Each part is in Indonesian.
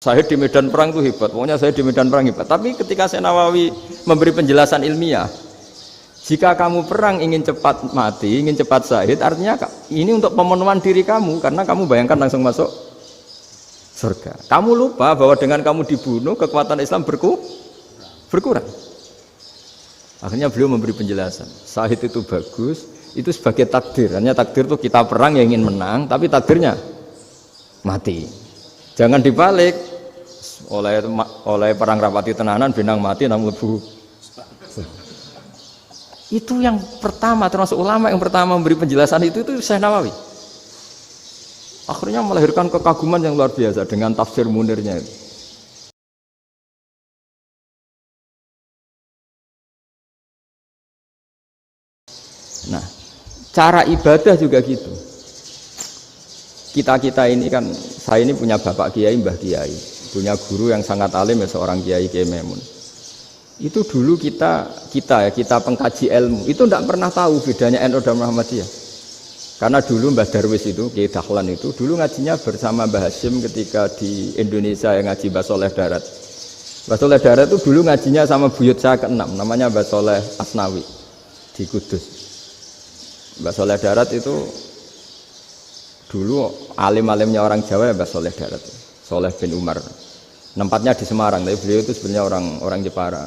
Saya di medan perang itu hebat, pokoknya saya di medan perang hebat. Tapi ketika Syekh Nawawi memberi penjelasan ilmiah, jika kamu perang ingin cepat mati, ingin cepat syahid, artinya ini untuk pemenuhan diri kamu, karena kamu bayangkan langsung masuk surga. Kamu lupa bahwa dengan kamu dibunuh, kekuatan Islam berkurang. Akhirnya beliau memberi penjelasan, syahid itu bagus, itu sebagai takdir. Hanya takdir itu kita perang yang ingin menang, tapi takdirnya mati. Jangan dibalik. Oleh perang rapati tenanan benang mati nang lebu. Itu yang pertama, termasuk ulama yang pertama memberi penjelasan itu Syekh Nawawi. Akhirnya melahirkan kekaguman yang luar biasa dengan tafsir Munirnya itu. Nah, cara ibadah juga gitu. Kita ini kan, saya ini punya bapak kiai, mbah kiai, punya guru yang sangat alim ya, seorang kiai Memun. Itu dulu kita pengkaji ilmu itu tidak pernah tahu bedanya NU dan Muhammadiyah. Karena dulu Mbah Darwis itu, Kiai Dahlan itu dulu ngajinya bersama Mbah Hasyim ketika di Indonesia yang ngaji Mbah Soleh Darat. Mbah Soleh Darat itu dulu ngajinya sama buyut saya ke-6, namanya Mbah Soleh Asnawi di Kudus. Mbah Soleh Darat itu dulu alim-alimnya orang Jawa ya Mbah Soleh Darat, Soleh bin Umar. Tempatnya di Semarang, tapi beliau itu sebenarnya orang Jepara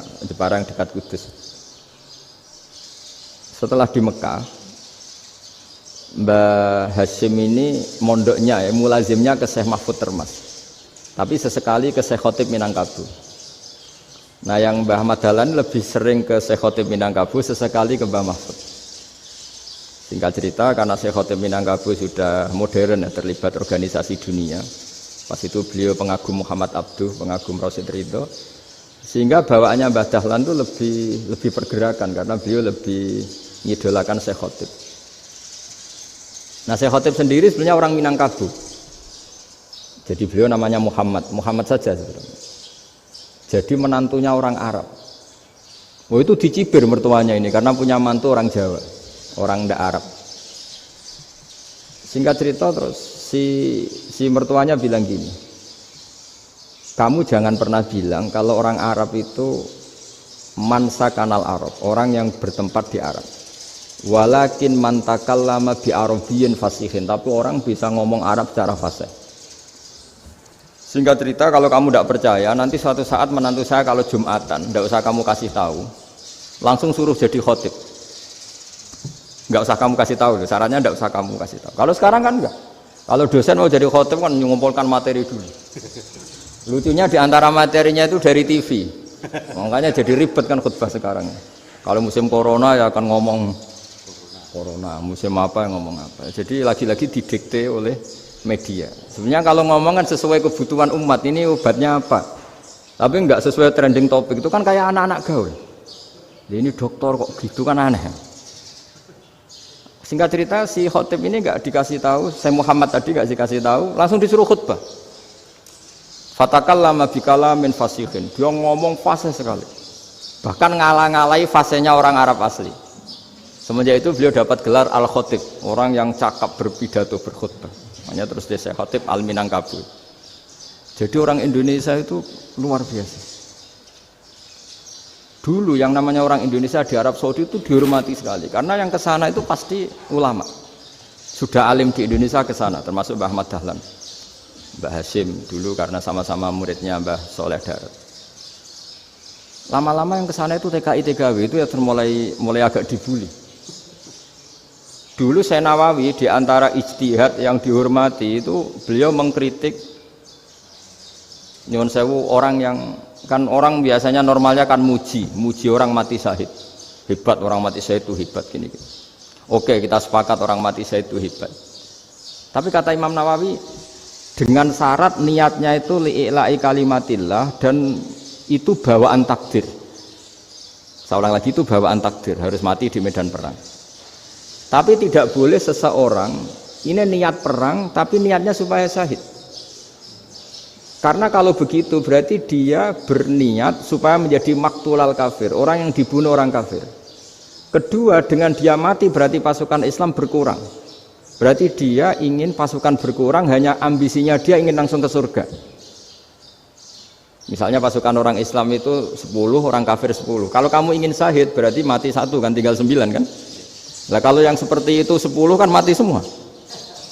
yang dekat Kudus. Setelah di Mekah, Mbah Hasyim ini mondoknya ya, mulazimnya ke Syekh Mahfud Termas. Tapi sesekali ke Syekh Khotib Minangkabau. Nah, yang Mbah Ahmad Dahlan lebih sering ke Syekh Khotib Minangkabau, sesekali ke Mbah Mahfud. Singkat cerita, karena Syekh Khotib Minangkabau sudah modern ya, terlibat organisasi dunia. Pas itu beliau pengagum Muhammad Abduh, pengagum Rasid Ridho, sehingga bawaannya Mbah Dahlan itu lebih pergerakan karena beliau lebih ngidolakan Syekh Khotib. Nah, Syekh Khotib sendiri sebenarnya orang Minangkabau. Jadi beliau namanya Muhammad saja sebenarnya. Jadi menantunya orang Arab. Oh, itu dicibir mertuanya ini karena punya mantu orang Jawa, orang ndak Arab. Singkat cerita terus si mertuanya bilang gini, kamu jangan pernah bilang kalau orang Arab itu mansa kanal Arab, orang yang bertempat di Arab. Walakin man takallama bi arabiyyin fasihin, tapi orang bisa ngomong Arab secara fasih. Singkat cerita, kalau kamu tidak percaya, nanti suatu saat menantu saya kalau Jumatan, tidak usah kamu kasih tahu, langsung suruh jadi khotib. Nggak usah kamu kasih tahu, sarannya nggak usah kamu kasih tahu. Kalau sekarang kan enggak. Kalau dosen mau jadi khotib kan mengumpulkan materi dulu. Lucunya di antara materinya itu dari TV. Makanya jadi ribet kan khutbah sekarang. Kalau musim corona ya akan ngomong corona, musim apa yang ngomong apa. Jadi lagi-lagi didikte oleh media. Sebenarnya kalau ngomong kan sesuai kebutuhan umat, ini obatnya apa. Tapi enggak sesuai trending topik, itu kan kayak anak-anak gaul. Ini dokter kok gitu kan aneh. Singkat cerita si khotib ini enggak dikasih tahu, saya Muhammad tadi enggak dikasih tahu, langsung disuruh khutbah. Fatakallama bikalamin fasihin. Dia ngomong fasih sekali. Bahkan ngalah-ngalahi fasihnya orang Arab asli. Semenjak itu beliau dapat gelar Al-Khotib, orang yang cakap berpidato berkhutbah. Makanya terus dia Khotib Al-Minangkabau. Jadi orang Indonesia itu luar biasa. Dulu yang namanya orang Indonesia di Arab Saudi itu dihormati sekali karena yang ke sana itu pasti ulama. Sudah alim di Indonesia ke sana, termasuk Mbah Ahmad Dahlan, Mbah Hasyim dulu karena sama-sama muridnya Mbah Soleh Darat. Lama-lama yang ke sana itu TKI TKW itu ya mulai agak dibully. Dulu Syekh Nawawi di antara ijtihad yang dihormati itu beliau mengkritik nyuwun sewu orang yang kan orang biasanya normalnya kan muji orang mati syahid. Hebat orang mati syahid itu hebat gini. Oke, kita sepakat orang mati syahid itu hebat. Tapi kata Imam Nawawi dengan syarat niatnya itu li'ila'i kalimatillah dan itu bawaan takdir. Saya ulang lagi, itu bawaan takdir, harus mati di medan perang. Tapi tidak boleh seseorang ini niat perang tapi niatnya supaya syahid. Karena kalau begitu berarti dia berniat supaya menjadi maktulal kafir, orang yang dibunuh orang kafir. Kedua, dengan dia mati berarti pasukan Islam berkurang. Berarti dia ingin pasukan berkurang, hanya ambisinya dia ingin langsung ke surga. Misalnya pasukan orang Islam itu 10, orang kafir 10. Kalau kamu ingin syahid berarti mati 1 kan, tinggal 9 kan. Nah kalau yang seperti itu 10 kan mati semua.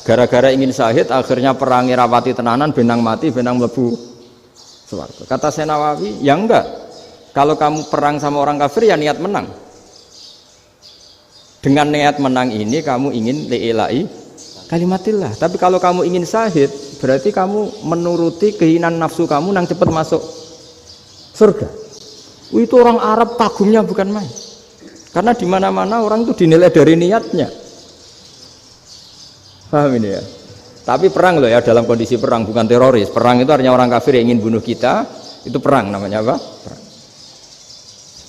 Gara-gara ingin syahid akhirnya perangi rapati tenanan, benang mati, benang mlebu swarga. Kata Senawawi, ya enggak. Kalau kamu perang sama orang kafir ya niat menang. Dengan niat menang ini kamu ingin li'ilai kalimatillah. Tapi kalau kamu ingin syahid berarti kamu menuruti keinginan nafsu kamu nang cepat masuk surga. Itu orang Arab kagumnya bukan main. Karena di mana-mana orang itu dinilai dari niatnya. Paham ini ya? Tapi perang loh ya, dalam kondisi perang, bukan teroris. Perang itu artinya orang kafir yang ingin bunuh kita, itu perang namanya apa? Perang.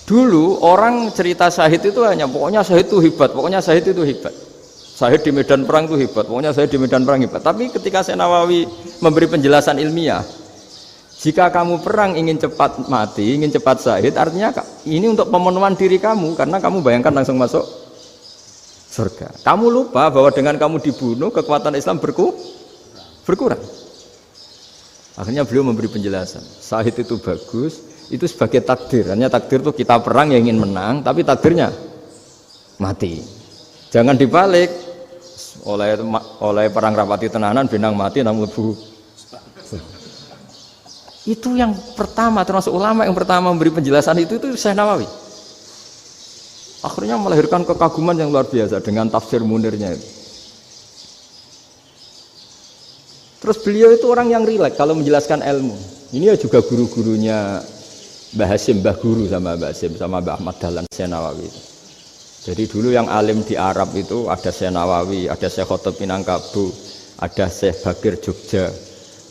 Dulu orang cerita syahid itu hanya pokoknya syahid itu hebat, pokoknya syahid itu hebat. Syahid di medan perang itu hebat, pokoknya syahid di medan perang hebat. Tapi ketika Senawawi memberi penjelasan ilmiah, jika kamu perang ingin cepat mati, ingin cepat syahid, artinya ini untuk pemenuhan diri kamu, karena kamu bayangkan langsung masuk surga. Kamu lupa bahwa dengan kamu dibunuh, kekuatan Islam berkurang. Akhirnya beliau memberi penjelasan, syahid itu bagus, itu sebagai takdir. Hanya takdir itu kita perang yang ingin menang, tapi takdirnya mati. Jangan dibalik, oleh perang rapati tenanan, benang mati, namun lebu. Itu yang pertama, termasuk ulama yang pertama memberi penjelasan itu Syekh Nawawi. Akhirnya melahirkan kekaguman yang luar biasa dengan tafsir Munirnya itu. Terus beliau itu orang yang rileks kalau menjelaskan ilmu. Ini ya juga guru-gurunya Mbah Hasim, Mbah Guru sama Mbah Hasim, sama Mbah Ahmad Dahlan Syekh Nawawi itu. Jadi dulu yang alim di Arab itu ada Syekh Nawawi, ada Syekh Khotib Minangkabau, ada Syekh Bakir Jogja,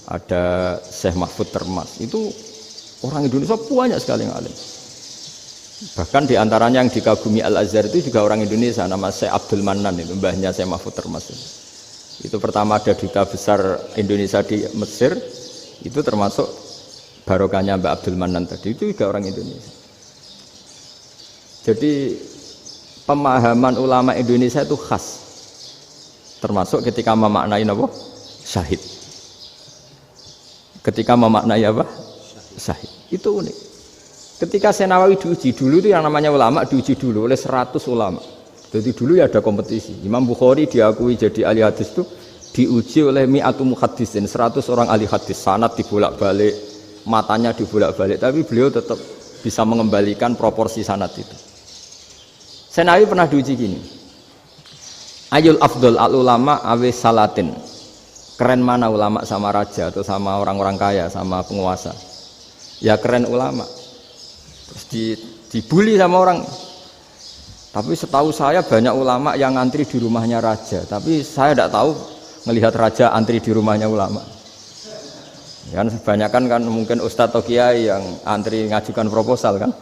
ada Syekh Mahfud Termas. Itu orang Indonesia banyak sekali yang alim. Bahkan diantaranya yang dikagumi Al-Azhar itu juga orang Indonesia, nama Syekh Abdul Manan, itu mbahnya Syekh Mahfud Termas. Itu pertama ada duta besar Indonesia di Mesir, itu termasuk barokahnya Mbak Abdul Manan tadi, itu juga orang Indonesia. Jadi pemahaman ulama Indonesia itu khas, termasuk ketika memaknai apa? Syahid. Ketika memaknai apa? Syahid. Itu unik. Ketika Senawawi diuji dulu itu yang namanya ulama diuji dulu oleh 100 ulama. Jadi dulu ya ada kompetisi. Imam Bukhari diakui jadi ahli hadis itu diuji oleh mi'atu muhaddisin, 100 orang ahli hadis, sanad dibolak-balik, matanya dibolak-balik, tapi beliau tetap bisa mengembalikan proporsi sanad itu. Senawi pernah diuji gini, ayul afdol al ulama awe salatin, keren mana ulama sama raja atau sama orang-orang kaya sama penguasa? Ya keren ulama. Terus dibully sama orang. Tapi setahu saya banyak ulama yang antri di rumahnya raja, tapi saya tidak tahu melihat raja antri di rumahnya ulama. Kan kebanyakan kan mungkin ustadz atau kiai yang antri ngajukan proposal kan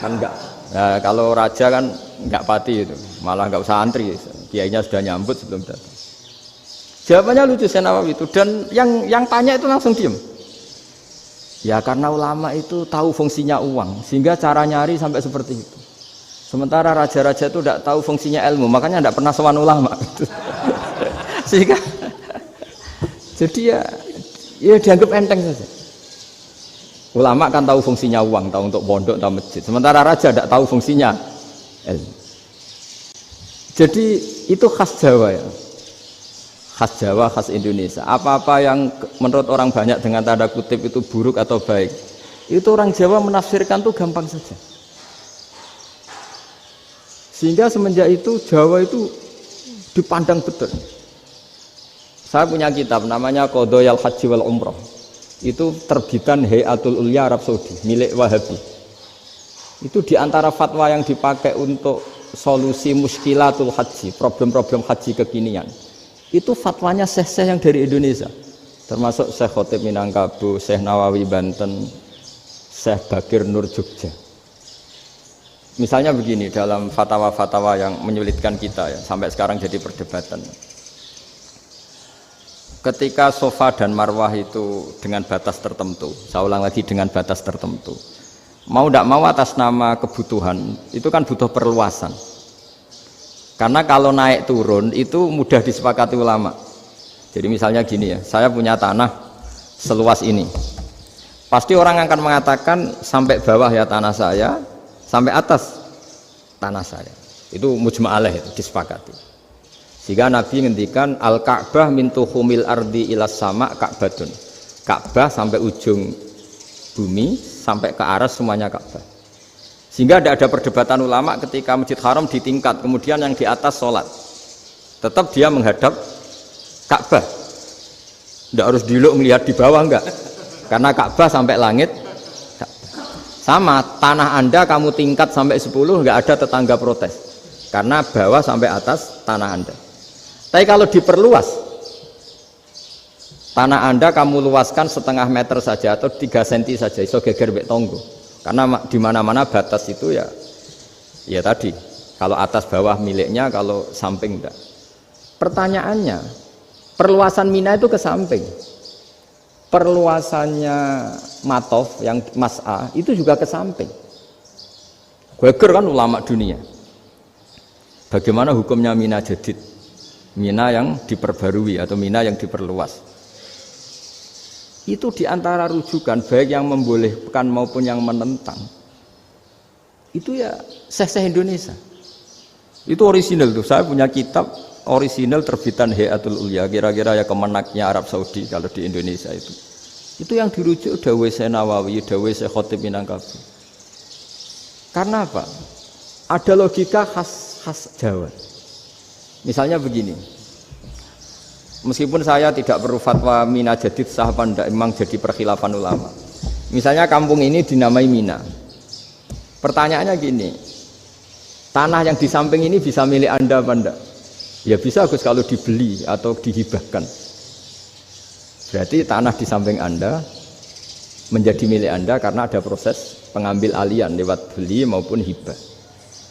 enggak. Nah, kalau raja kan enggak pati itu, malah enggak usah antri, kiainya sudah nyambut sebelum datang. Jawabannya lucu Senawawi itu, dan yang tanya itu langsung diem. Ya karena ulama itu tahu fungsinya uang, sehingga cara nyari sampai seperti itu. Sementara raja-raja itu tidak tahu fungsinya ilmu, makanya tidak pernah sowan ulama. Sehingga jadi ya dianggap enteng saja. Ulama kan tahu fungsinya uang, tahu untuk pondok, tahu masjid. Sementara raja tidak tahu fungsinya ilmu. Jadi itu khas Jawa ya. Khas Jawa, khas Indonesia. Apa-apa yang menurut orang banyak dengan tanda kutip itu buruk atau baik, itu orang Jawa menafsirkan tuh gampang saja. Sehingga semenjak itu Jawa itu dipandang betul. Saya punya kitab namanya Qadhayal Haji wal Umrah. Itu terbitan Hayatul Ulya Arab Saudi, milik Wahabi. Itu diantara fatwa yang dipakai untuk solusi muskilatul haji, problem-problem haji kekinian. Itu fatwanya syekh-syekh yang dari Indonesia, termasuk Syekh Khotib Minangkabau, Syekh Nawawi Banten, Syekh Bakir Nur Jogja. Misalnya begini, dalam fatwa-fatwa yang menyulitkan kita ya, sampai sekarang jadi perdebatan. Ketika sofa dan marwah itu dengan batas tertentu, saya ulang lagi dengan batas tertentu, mau tidak mau atas nama kebutuhan, itu kan butuh perluasan. Karena kalau naik turun itu mudah disepakati ulama. Jadi misalnya gini ya, saya punya tanah seluas ini. Pasti orang akan mengatakan sampai bawah ya tanah saya, sampai atas tanah saya. Itu mujma' alaih, itu disepakati. Sehingga Nabi ngendikan al-Ka'bah min tuhumil ardi ilas sama Ka'batun. Ka'bah sampai ujung bumi, sampai ke aras semuanya Ka'bah. Sehingga tidak ada perdebatan ulama ketika Masjid Haram ditingkat, kemudian yang di atas sholat. Tetap dia menghadap Ka'bah. Tidak harus diluk melihat di bawah, enggak. Karena Ka'bah sampai langit. Sama, tanah Anda kamu tingkat sampai 10, enggak ada tetangga protes. Karena bawah sampai atas tanah Anda. Tapi kalau diperluas, tanah Anda kamu luaskan setengah meter saja atau 3 cm saja, iso geger mbek tonggo. Karena di mana-mana batas itu ya tadi, kalau atas bawah miliknya, kalau samping enggak. Pertanyaannya, perluasan Mina itu ke samping. Perluasannya Matof yang Mas'a itu juga ke samping. Geger kan ulama dunia. Bagaimana hukumnya Mina Jadid? Mina yang diperbarui atau Mina yang diperluas. Itu diantara rujukan baik yang membolehkan maupun yang menentang. Itu ya Syekh Indonesia. Itu orisinal tuh. Saya punya kitab orisinal terbitan Hayatul Ulya, kira-kira ya kemenaknya Arab Saudi kalau di Indonesia itu yang dirujuk dawuh Syekh Nawawi, dawuh Syekh Khatib Minangkabau. Karena apa? Ada logika khas Jawa. Misalnya begini, meskipun saya tidak perlu fatwa Mina Jadid sah apa enggak, memang jadi perkhilafan ulama. Misalnya kampung ini dinamai Mina. Pertanyaannya gini, tanah yang di samping ini bisa milik Anda apa enggak? Ya bisa Gus kalau dibeli atau dihibahkan. Berarti tanah di samping Anda menjadi milik Anda karena ada proses pengambil alian lewat beli maupun hibah.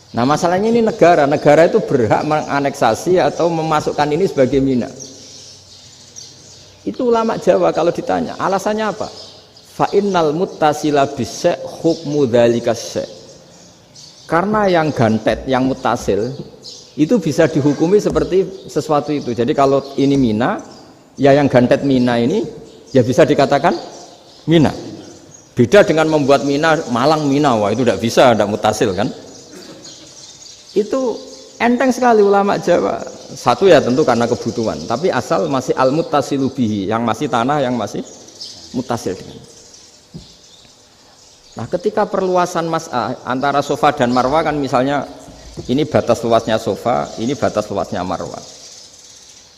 Nah masalahnya ini negara itu berhak menganeksasi atau memasukkan ini sebagai Mina. Itu ulama Jawa kalau ditanya, alasannya apa? Fa innal muttasila bis hukmu dzalika syai'. Karena yang gantet, yang mutasil itu bisa dihukumi seperti sesuatu itu. Jadi kalau ini Mina, ya yang gantet Mina ini ya bisa dikatakan Mina. Beda dengan membuat Mina Malang Mina, wah itu tidak bisa, tidak mutasil kan. Itu enteng sekali ulama Jawa. Satu ya tentu karena kebutuhan, tapi asal masih al-muttasilu bihi, yang masih tanah yang masih mutasil dengan. Nah, ketika perluasan Mas'ah antara Sofa dan Marwah kan misalnya ini batas luasnya Sofa, ini batas luasnya Marwah.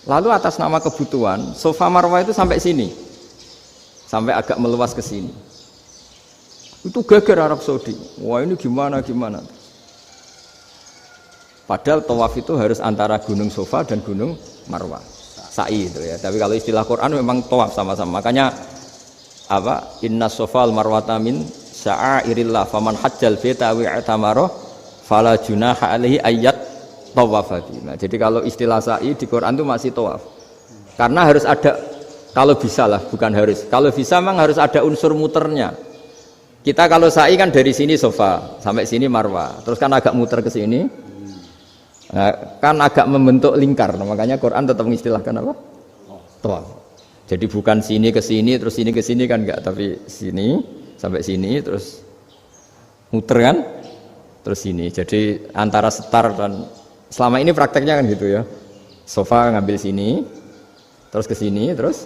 Lalu atas nama kebutuhan, Sofa Marwah itu sampai sini. Sampai agak meluas ke sini. Itu geger Arab Saudi. Wah, ini gimana? Padahal tawaf itu harus antara Gunung Sofa dan Gunung Marwah. Sa'i itu ya. Tapi kalau istilah Quran memang tawaf sama-sama. Makanya apa? Inna Sofal Marwata min sya'airillah faman hajjal baita wa i'tamara fala junaha alaihi ayat tawafa. Nah, jadi kalau istilah sa'i di Quran itu masih tawaf. Karena harus ada, kalau bisa lah, bukan harus. Kalau bisa memang harus ada unsur muternya. Kita kalau sa'i kan dari sini Sofa sampai sini Marwah, terus kan agak muter ke sini. Nah, kan agak membentuk lingkar. Nah, makanya Quran tetap mengistilahkan apa? Tawaf. Jadi bukan sini ke sini terus sini ke sini kan enggak, tapi sini sampai sini terus muter kan? Terus sini. Jadi antara setar dan selama ini prakteknya kan gitu ya. Sofa ngambil sini, terus ke sini, terus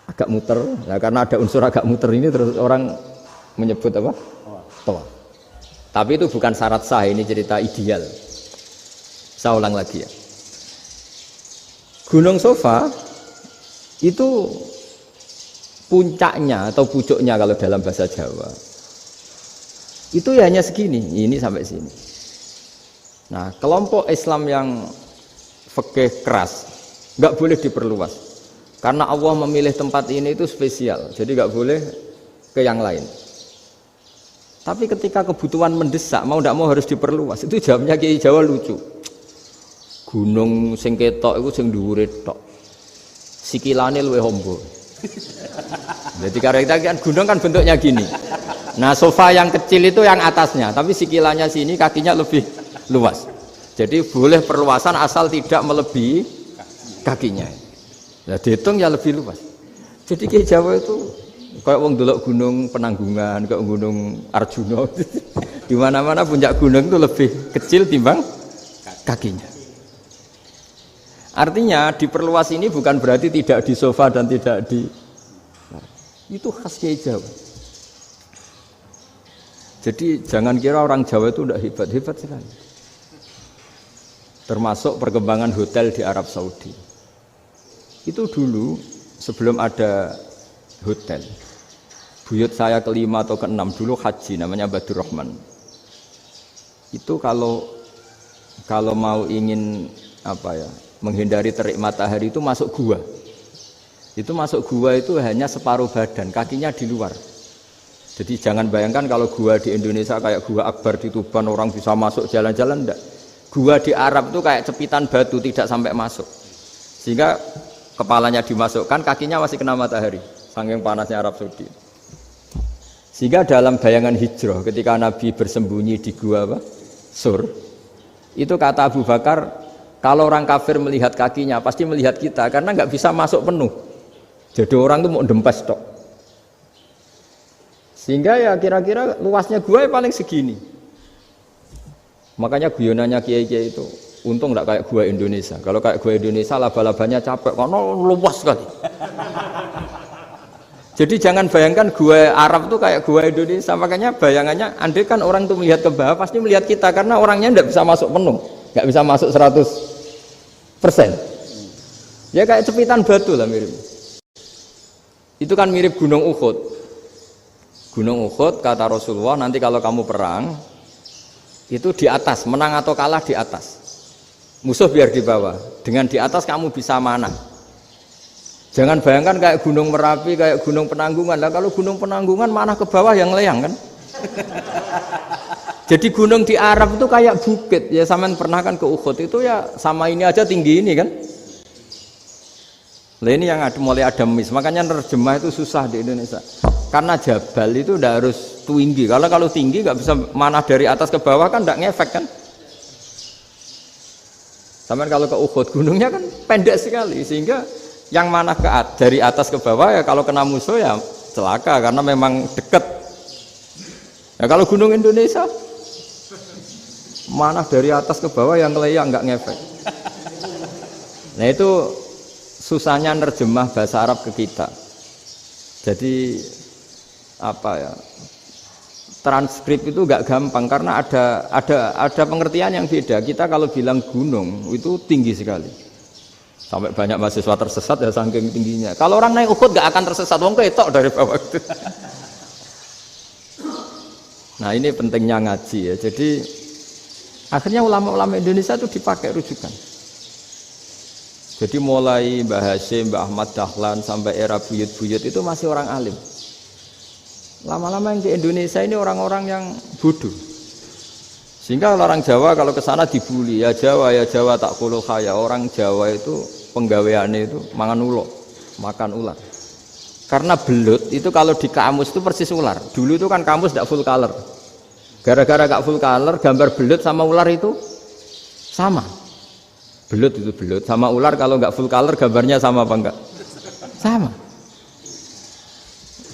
agak muter. Nah, karena ada unsur agak muter ini terus orang menyebut apa? Tawaf. Tapi itu bukan syarat sah, ini cerita ideal. Saya ulang lagi ya. Gunung Sofa itu puncaknya atau pucuknya kalau dalam bahasa Jawa itu ya hanya segini, ini sampai sini. Nah, kelompok Islam yang fikih keras nggak boleh diperluas karena Allah memilih tempat ini itu spesial, jadi nggak boleh ke yang lain. Tapi ketika kebutuhan mendesak, mau tidak mau harus diperluas. Itu jawabnya Kiai Jawa lucu. Gunung sing ketok iku sing dhuwure tok. Sikilane luwih ombo. Jadi karena kita kan gunung kan bentuknya gini. Nah, sofa yang kecil itu yang atasnya, tapi sikilannya sini kakinya lebih luas. Jadi boleh perluasan asal tidak melebihi kakinya. Nah, dihitung ya lebih luas. Jadi Kiai Jawa itu Kayak wong delok gunung Penanggungan, kayak gunung Arjuna. Di mana-mana puncak gunung itu lebih kecil timbang kakinya. Artinya diperluas ini bukan berarti tidak di sofa dan tidak di itu khas Kiai Jawa. Jadi jangan kira orang Jawa itu tidak hebat sekali. Termasuk perkembangan hotel di Arab Saudi. Itu dulu sebelum ada hotel. Buyut saya kelima atau keenam dulu haji namanya Badur Rahman. Itu kalau mau ingin menghindari terik matahari itu masuk gua. Itu masuk gua itu hanya separuh badan, kakinya di luar. Jadi jangan bayangkan kalau gua di Indonesia kayak gua Akbar di Tuban orang bisa masuk jalan-jalan, enggak. Gua di Arab itu kayak cepitan batu tidak sampai masuk. Sehingga kepalanya dimasukkan, kakinya masih kena matahari. Saking panasnya Arab Saudi. Sehingga dalam bayangan hijrah ketika Nabi bersembunyi di gua Sur, itu kata Abu Bakar, kalau orang kafir melihat kakinya pasti melihat kita karena nggak bisa masuk penuh. Jadi orang itu mau dempes tok. Sehingga ya kira-kira luasnya gua paling segini. Makanya guyonannya kiai-kiai itu untung enggak kayak gua Indonesia. Kalau kayak gua Indonesia laba-labanya capek karena luas sekali. Jadi jangan bayangkan gua Arab itu kayak gua Indonesia. Makanya bayangannya andai kan orang itu melihat ke bawah pasti melihat kita karena orangnya enggak bisa masuk penuh. Enggak bisa masuk 100%. Ya kayak cepitan batu lah mirip. Itu kan mirip Gunung Uhud. Gunung Uhud kata Rasulullah nanti kalau kamu perang itu di atas, menang atau kalah di atas. Musuh biar di bawah. Dengan di atas kamu bisa manah. Jangan bayangkan kayak Gunung Merapi, kayak Gunung Penanggungan. Lah kalau Gunung Penanggungan manah ke bawah yang leyang kan. Jadi gunung di Arab itu kayak bukit. Ya sampean pernah kan ke Uhud itu ya sama ini aja tinggi ini kan. Lah ini yang mulai ada mis. Makanya nerjemah itu susah di Indonesia. Karena jabal itu udah harus tinggi. Kalau tinggi nggak bisa manah dari atas ke bawah kan nggak ngefek kan. Sampai kalau ke Uhud gunungnya kan pendek sekali sehingga yang manah dari atas ke bawah ya kalau kena musuh ya celaka karena memang dekat. Ya kalau gunung Indonesia manah dari atas ke bawah yang ngeleyang nggak ngefek. Nah itu susahnya nerjemah bahasa Arab ke kita. Jadi transkrip itu nggak gampang karena ada pengertian yang beda. Kita kalau bilang gunung itu tinggi sekali sampai banyak mahasiswa tersesat ya saking tingginya. Kalau orang naik Uhud nggak akan tersesat, wong ketok dari bawah itu. Nah ini pentingnya ngaji ya. Jadi akhirnya ulama-ulama Indonesia itu dipakai rujukan. Jadi mulai Mbah Hasyim, Mbah Ahmad Dahlan sampai era buyut-buyut itu masih orang alim. Lama-lama yang di Indonesia ini orang-orang yang bodoh. Sehingga orang Jawa kalau ke sana dibully, ya Jawa tak kulul khaya. Orang Jawa itu penggaweannya itu makan ular. Karena belut itu kalau di kamus itu persis ular. Dulu itu kan kamus tidak full color. Gara-gara gak full color, gambar belut sama ular itu sama. Belut itu belut sama ular kalau nggak full color gambarnya sama apa enggak? Sama.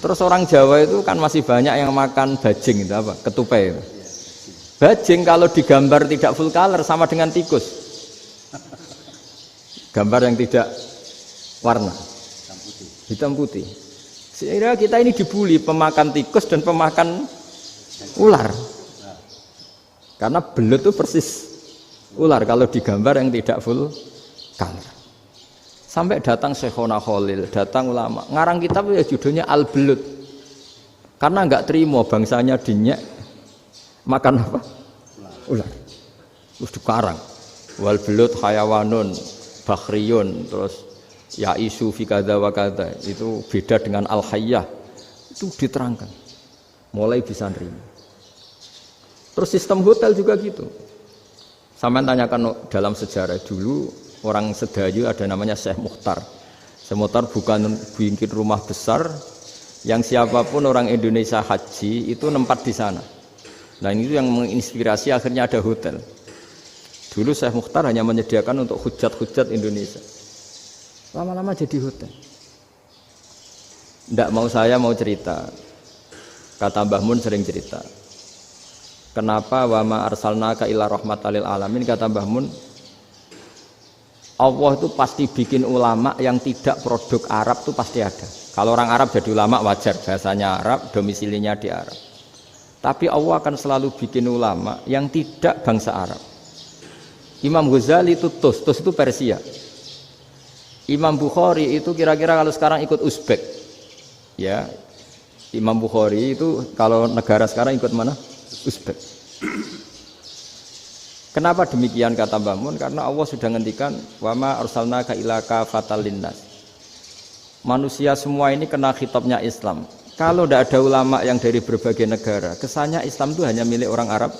Terus orang Jawa itu kan masih banyak yang makan bajing itu apa? Ketupai. Bajing kalau digambar tidak full color sama dengan tikus. Gambar yang tidak warna. Hitam putih. Sehingga kita ini dibully pemakan tikus dan pemakan ular. Karena belut itu persis ular kalau digambar yang tidak full color. Sampai datang Syekhona Khalil, datang ulama. Ngarang kitab ya judulnya Al-Belut. Karena enggak terima bangsanya dinyek makan apa? Ular. Terus dikarang. Wal belut hayawanun bakhriyun terus ya isu fi kadza wa kadza. Itu beda dengan al-hayyah. Itu diterangkan. Mulai bisa nerima. Terus sistem hotel juga gitu. Sampai tanyakan dalam sejarah dulu orang Sedayu ada namanya Syekh Mukhtar. Syekh Mukhtar bukan bikin rumah besar yang siapapun orang Indonesia haji itu nempat di sana. Nah itu yang menginspirasi akhirnya ada hotel. Dulu Syekh Mukhtar hanya menyediakan untuk hujat-hujat Indonesia. Lama-lama jadi hotel. Ndak mau saya mau cerita. Kata Mbah Mun sering cerita. Kenapa wa ma arsalnaka illa rahmatal lil alamin, kata Mbah Mun, Allah itu pasti bikin ulama yang tidak produk Arab itu pasti ada. Kalau orang Arab jadi ulama wajar, bahasanya Arab, domisilinya di Arab. Tapi Allah akan selalu bikin ulama yang tidak bangsa Arab. Imam Ghazali itu Tus itu Persia. Imam Bukhari itu kira-kira kalau sekarang ikut Uzbek. Ya. Imam Bukhari itu kalau negara sekarang ikut mana? Uzbek. Kenapa demikian kata Mbah Mun? Karena Allah sudah ngendikan wa ma arsalnaka illa kafatal linnas. Manusia semua ini kena khitabnya Islam. Kalau tidak ada ulama yang dari berbagai negara, kesannya Islam itu hanya milik orang Arab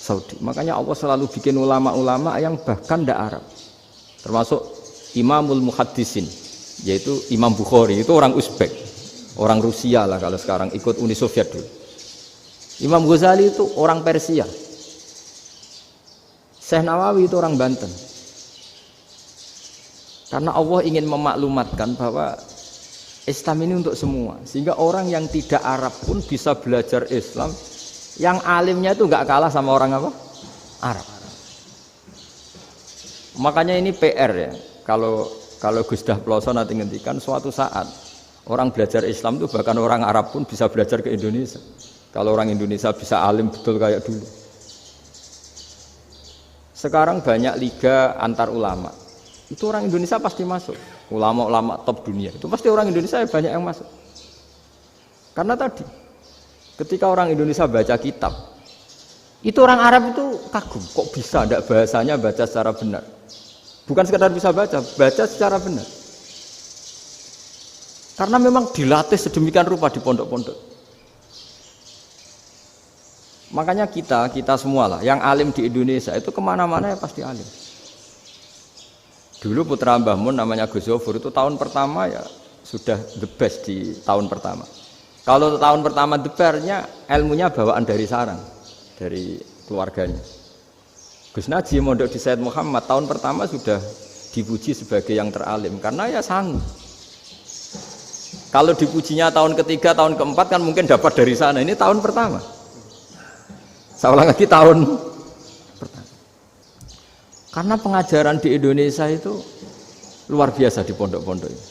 Saudi. Makanya Allah selalu bikin ulama-ulama yang bahkan tidak Arab. Termasuk Imamul Muhaddisin, yaitu Imam Bukhari, itu orang Uzbek, orang Rusia lah kalau sekarang, ikut Uni Soviet dulu. Imam Ghazali itu orang Persia. Syekh Nawawi itu orang Banten. Karena Allah ingin memaklumatkan bahwa Islam ini untuk semua, sehingga orang yang tidak Arab pun bisa belajar Islam. Yang alimnya itu nggak kalah sama orang apa? Arab. Makanya ini PR ya. Kalau Gus Dah Ploso nanti ngendikan suatu saat orang belajar Islam itu bahkan orang Arab pun bisa belajar ke Indonesia. Kalau orang Indonesia bisa alim betul kayak dulu. Sekarang banyak liga antar ulama. Itu orang Indonesia pasti masuk. Ulama-ulama top dunia. Itu pasti orang Indonesia banyak yang masuk. Karena tadi ketika orang Indonesia baca kitab, itu orang Arab itu kagum. Kok bisa tidak bahasanya baca secara benar? Bukan sekadar bisa baca secara benar. Karena memang dilatih sedemikian rupa di pondok-pondok. Makanya kita semua lah, yang alim di Indonesia itu kemana-mana ya pasti alim. Dulu putra Mbah Mun namanya Gus Zofur itu tahun pertama ya sudah the best di tahun pertama. Kalau tahun pertama the best-nya ilmunya bawaan dari sarang, dari keluarganya. Gus Naji mondok di Sayyid Muhammad tahun pertama sudah dipuji sebagai yang teralim karena ya sanggup. Kalau dipujinya tahun ketiga, tahun keempat kan mungkin dapat dari sana. Ini tahun pertama. Saya ulang lagi tahun pertama. Karena pengajaran di Indonesia itu luar biasa di pondok-pondok ini.